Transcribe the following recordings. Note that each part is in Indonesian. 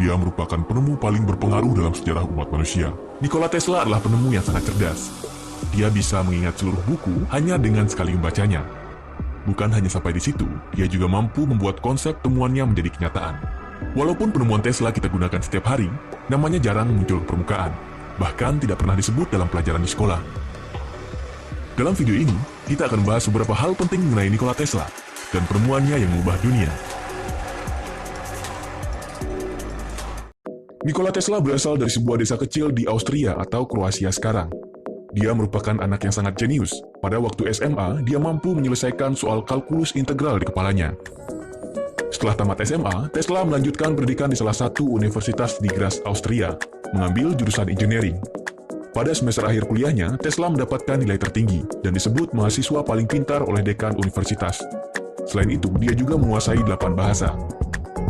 Dia merupakan penemu paling berpengaruh dalam sejarah umat manusia. Nikola Tesla adalah penemu yang sangat cerdas. Dia bisa mengingat seluruh buku hanya dengan sekali membacanya. Bukan hanya sampai di situ, dia juga mampu membuat konsep temuannya menjadi kenyataan. Walaupun penemuan Tesla kita gunakan setiap hari, namanya jarang muncul ke permukaan. Bahkan tidak pernah disebut dalam pelajaran di sekolah. Dalam video ini, kita akan membahas beberapa hal penting mengenai Nikola Tesla dan penemuannya yang mengubah dunia. Nikola Tesla berasal dari sebuah desa kecil di Austria atau Kroasia sekarang. Dia merupakan anak yang sangat jenius. Pada waktu SMA, dia mampu menyelesaikan soal kalkulus integral di kepalanya. Setelah tamat SMA, Tesla melanjutkan pendidikan di salah satu universitas di Graz, Austria, mengambil jurusan engineering. Pada semester akhir kuliahnya, Tesla mendapatkan nilai tertinggi dan disebut mahasiswa paling pintar oleh dekan universitas. Selain itu, dia juga menguasai 8 bahasa.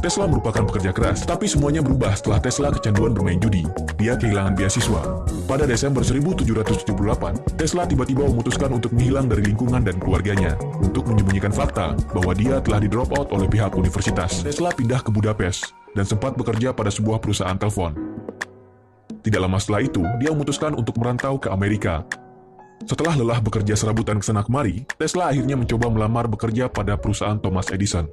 Tesla merupakan pekerja keras, tapi semuanya berubah setelah Tesla kecanduan bermain judi. Dia kehilangan beasiswa. Pada Desember 1778, Tesla tiba-tiba memutuskan untuk menghilang dari lingkungan dan keluarganya untuk menyembunyikan fakta bahwa dia telah di-drop out oleh pihak universitas. Tesla pindah ke Budapest dan sempat bekerja pada sebuah perusahaan telepon. Tidak lama setelah itu, dia memutuskan untuk merantau ke Amerika. Setelah lelah bekerja serabutan kesana kemari, Tesla akhirnya mencoba melamar bekerja pada perusahaan Thomas Edison.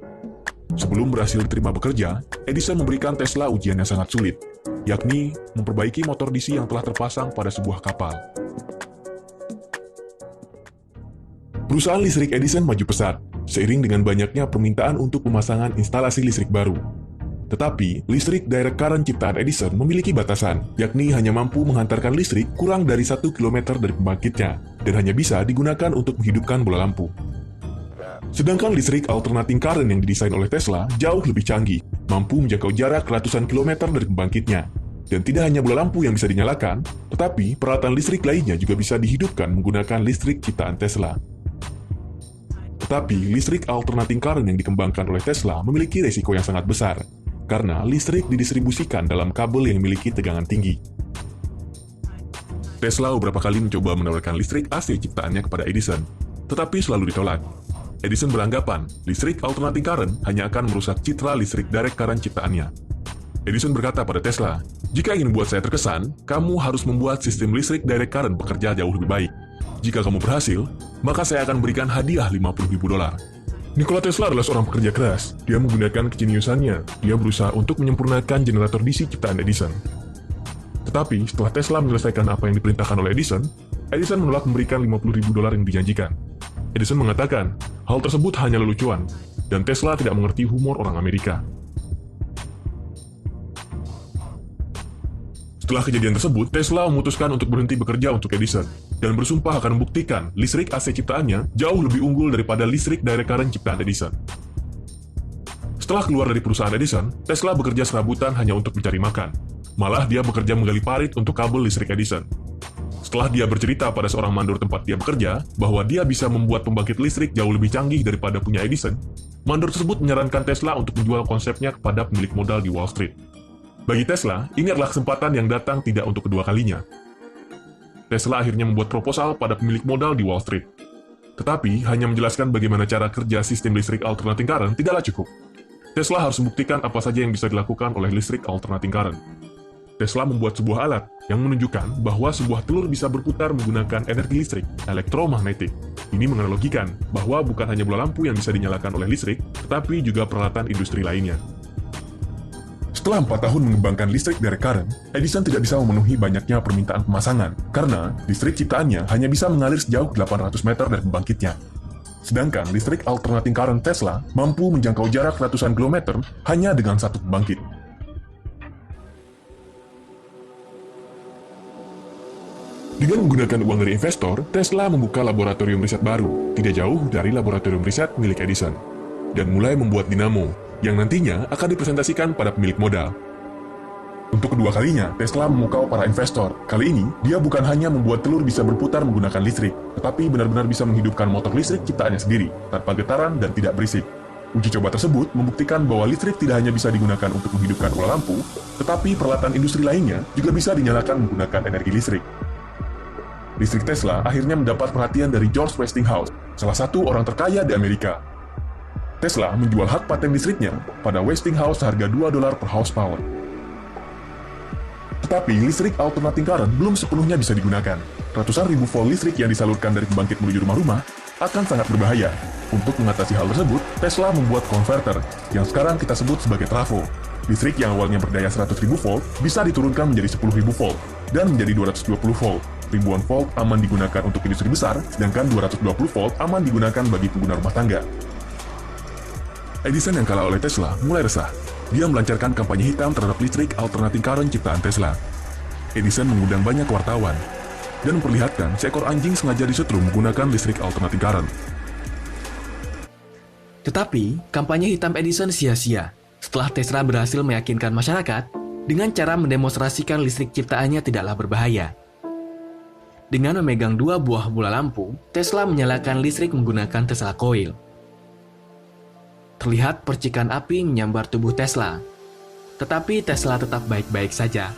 Sebelum berhasil diterima bekerja, Edison memberikan Tesla ujian yang sangat sulit, yakni memperbaiki motor DC yang telah terpasang pada sebuah kapal. Perusahaan listrik Edison maju pesat, seiring dengan banyaknya permintaan untuk pemasangan instalasi listrik baru. Tetapi, listrik direct current ciptaan Edison memiliki batasan, yakni hanya mampu menghantarkan listrik kurang dari 1 km dari pembangkitnya, dan hanya bisa digunakan untuk menghidupkan bola lampu. Sedangkan listrik alternating current yang didesain oleh Tesla jauh lebih canggih, mampu menjangkau jarak ratusan kilometer dari pembangkitnya. Dan tidak hanya bola lampu yang bisa dinyalakan, tetapi peralatan listrik lainnya juga bisa dihidupkan menggunakan listrik ciptaan Tesla. Tetapi listrik alternating current yang dikembangkan oleh Tesla memiliki resiko yang sangat besar, karena listrik didistribusikan dalam kabel yang memiliki tegangan tinggi. Tesla beberapa kali mencoba menawarkan listrik AC ciptaannya kepada Edison, tetapi selalu ditolak. Edison beranggapan listrik alternating current hanya akan merusak citra listrik direct current ciptaannya. Edison berkata pada Tesla, "Jika ingin membuat saya terkesan, kamu harus membuat sistem listrik direct current bekerja jauh lebih baik. Jika kamu berhasil, maka saya akan berikan hadiah $50.000. Nikola Tesla adalah seorang pekerja keras. Dia menggunakan kejeniusannya. Dia berusaha untuk menyempurnakan generator DC ciptaan Edison. Tetapi, setelah Tesla menyelesaikan apa yang diperintahkan oleh Edison, Edison menolak memberikan $50.000 yang dijanjikan. Edison mengatakan, hal tersebut hanya lelucon, dan Tesla tidak mengerti humor orang Amerika. Setelah kejadian tersebut, Tesla memutuskan untuk berhenti bekerja untuk Edison, dan bersumpah akan membuktikan listrik AC ciptaannya jauh lebih unggul daripada listrik direct current ciptaan Edison. Setelah keluar dari perusahaan Edison, Tesla bekerja serabutan hanya untuk mencari makan. Malah dia bekerja menggali parit untuk kabel listrik Edison. Setelah dia bercerita pada seorang mandor tempat dia bekerja bahwa dia bisa membuat pembangkit listrik jauh lebih canggih daripada punya Edison, mandor tersebut menyarankan Tesla untuk menjual konsepnya kepada pemilik modal di Wall Street. Bagi Tesla, ini adalah kesempatan yang datang tidak untuk kedua kalinya. Tesla akhirnya membuat proposal pada pemilik modal di Wall Street. Tetapi, hanya menjelaskan bagaimana cara kerja sistem listrik alternating current tidaklah cukup. Tesla harus membuktikan apa saja yang bisa dilakukan oleh listrik alternating current. Tesla membuat sebuah alat yang menunjukkan bahwa sebuah telur bisa berputar menggunakan energi listrik, elektromagnetik. Ini menganalogikan bahwa bukan hanya bola lampu yang bisa dinyalakan oleh listrik, tetapi juga peralatan industri lainnya. Setelah 4 tahun mengembangkan listrik direct current, Edison tidak bisa memenuhi banyaknya permintaan pemasangan, karena listrik ciptaannya hanya bisa mengalir sejauh 800 meter dari pembangkitnya. Sedangkan listrik alternating current Tesla mampu menjangkau jarak ratusan kilometer hanya dengan satu pembangkit. Dengan menggunakan uang dari investor, Tesla membuka laboratorium riset baru, tidak jauh dari laboratorium riset milik Edison, dan mulai membuat dinamo, yang nantinya akan dipresentasikan pada pemilik modal. Untuk kedua kalinya, Tesla memukau para investor. Kali ini, dia bukan hanya membuat telur bisa berputar menggunakan listrik, tetapi benar-benar bisa menghidupkan motor listrik ciptaannya sendiri, tanpa getaran dan tidak berisik. Uji coba tersebut membuktikan bahwa listrik tidak hanya bisa digunakan untuk menghidupkan bola lampu, tetapi peralatan industri lainnya juga bisa dinyalakan menggunakan energi listrik. Listrik Tesla akhirnya mendapat perhatian dari George Westinghouse, salah satu orang terkaya di Amerika. Tesla menjual hak paten listriknya pada Westinghouse seharga $2 per horsepower. Tetapi listrik alternating current belum sepenuhnya bisa digunakan. Ratusan ribu volt listrik yang disalurkan dari pembangkit menuju rumah-rumah akan sangat berbahaya. Untuk mengatasi hal tersebut, Tesla membuat konverter yang sekarang kita sebut sebagai trafo. Listrik yang awalnya berdaya 100.000 volt bisa diturunkan menjadi 10.000 volt dan menjadi 220 volt. Ribuan volt aman digunakan untuk industri besar, sedangkan 220 volt aman digunakan bagi pengguna rumah tangga. Edison yang kalah oleh Tesla mulai resah. Dia melancarkan kampanye hitam terhadap listrik alternating current ciptaan Tesla. Edison mengundang banyak wartawan dan memperlihatkan seekor anjing sengaja disetrum menggunakan listrik alternating current. Tetapi, kampanye hitam Edison sia-sia setelah Tesla berhasil meyakinkan masyarakat dengan cara mendemonstrasikan listrik ciptaannya tidaklah berbahaya. Dengan memegang dua buah bola lampu, Tesla menyalakan listrik menggunakan Tesla Coil. Terlihat percikan api menyambar tubuh Tesla, tetapi Tesla tetap baik-baik saja.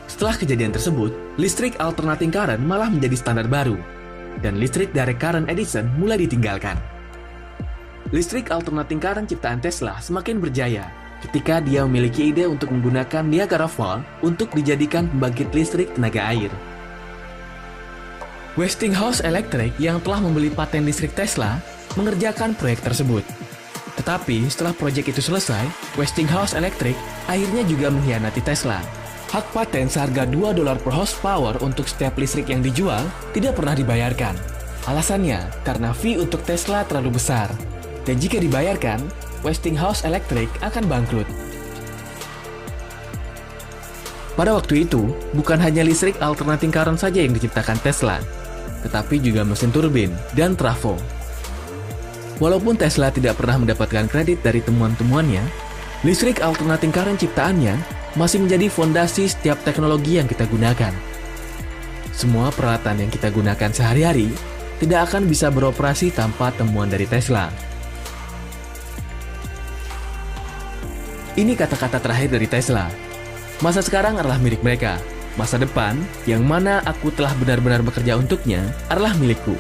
Setelah kejadian tersebut, listrik alternating current malah menjadi standar baru, dan listrik direct current Edison mulai ditinggalkan. Listrik alternating current ciptaan Tesla semakin berjaya ketika dia memiliki ide untuk menggunakan Niagara Falls untuk dijadikan pembangkit listrik tenaga air. Westinghouse Electric yang telah membeli paten listrik Tesla mengerjakan proyek tersebut. Tetapi setelah proyek itu selesai, Westinghouse Electric akhirnya juga mengkhianati Tesla. Hak paten seharga $2 per horsepower untuk setiap listrik yang dijual tidak pernah dibayarkan. Alasannya karena fee untuk Tesla terlalu besar. Dan jika dibayarkan, Westinghouse Electric akan bangkrut. Pada waktu itu, bukan hanya listrik alternating current saja yang diciptakan Tesla, tetapi juga mesin turbin dan trafo. Walaupun Tesla tidak pernah mendapatkan kredit dari temuan-temuannya, listrik alternating current ciptaannya masih menjadi fondasi setiap teknologi yang kita gunakan. Semua peralatan yang kita gunakan sehari-hari tidak akan bisa beroperasi tanpa temuan dari Tesla. Ini kata-kata terakhir dari Tesla. Masa sekarang adalah milik mereka. Masa depan, yang mana aku telah benar-benar bekerja untuknya, adalah milikku.